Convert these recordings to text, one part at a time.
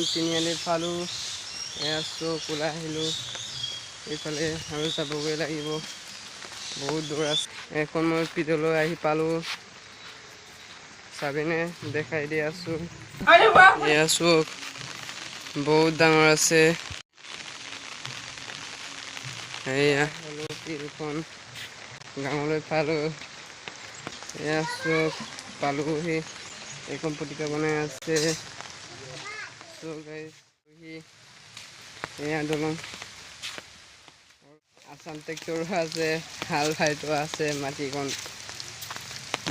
তিনিআলি পালোঁ এয়া চুক ওলাই আহিলোঁ এইফালে আৰু যাবগৈ লাগিব বহুত দূৰ আছে এখন মই পিছলৈ আহি পালোঁ চাবিনে দেখাই দি আছোঁ এয়া চুক বহুত ডাঙৰ আছে এয়া হ'লো ফিল্ডখন গাঁৱলৈ পালোঁ এয়া চুক পালোহি এইখন পতিকা বনাই আছে চুক এয়া দলং আসাম ট্ৰেক্টৰো আছে হাল বাই থোৱা আছে মাটিকণ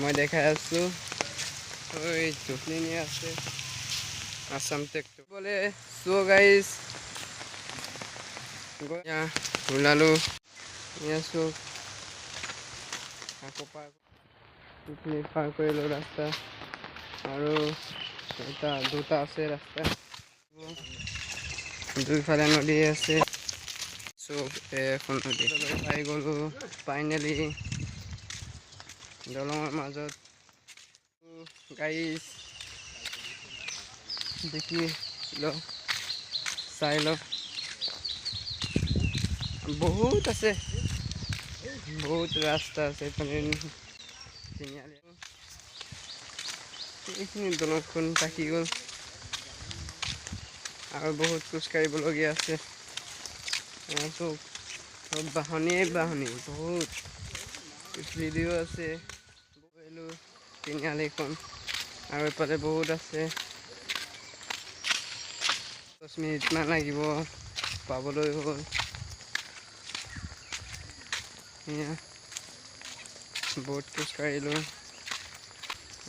মই দেখাই আছোঁ ওই জুকলিনি আছে আসাম ট্ৰেক্টৰ বলে চো গাইজ ওলালোঁ এয়া চুক আকৌ পাৰ কৰিলোঁ ৰাস্তা আৰু দুটা আছে ৰাস্তা দুইফালে নদী আছে চুক এখন নদী পাই গ'লোঁ ফাইনেলি দলঙৰ মাজত গাইজ দেখি ল চাই ল বহুত আছে বহুত ৰাস্তা আছে এইফালে তিনিআলি এইখিনি দলংখন থাকি গ'ল আৰু বহুত খোজ কাঢ়িবলগীয়া আছে চব বাহনীয়ে বাহনী বহুত ভিডিঅ' আছে তিনিআলিখন আৰু এইফালে বহুত আছে 10 মিনিটমান লাগিব পাবলৈ হ'ল বহুত খোজ কাঢ়িলোঁ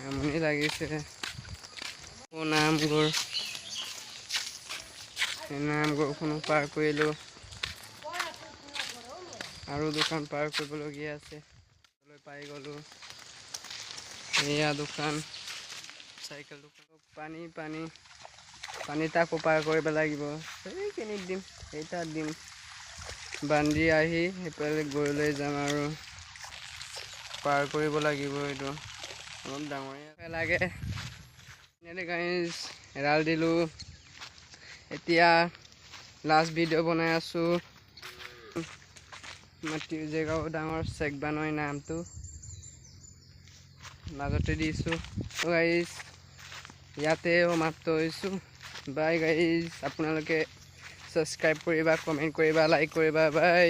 আমনি লাগিছে নামঘৰখনো পাৰ কৰিলোঁ আৰু দোকান পাৰ কৰিবলগীয়া আছে পাই গ'লোঁ এয়া দোকান চাইকেল দোকান পানী তাকো পাৰ কৰিব লাগিব এইখিনিত দিম তাত দিম বান্ধি আহি সেইফালে গৈ যাম আৰু পাৰ কৰিব লাগিব এইটো অলপ ডাঙৰীয়া লাগে এৰাল দিলোঁ এতিয়া লাষ্ট ভিডিঅ' বনাই আছোঁ মাটিৰ জেগাও ডাঙৰ চেকবানৈ নামটো মাজতে দিছোঁ গাইজ ইয়াতে সমাপ্ত হৈছোঁ বাই গাইজ আপোনালোকে ছাবস্ক্ৰাইব কৰিবা কমেণ্ট কৰিবা লাইক কৰিবা বাই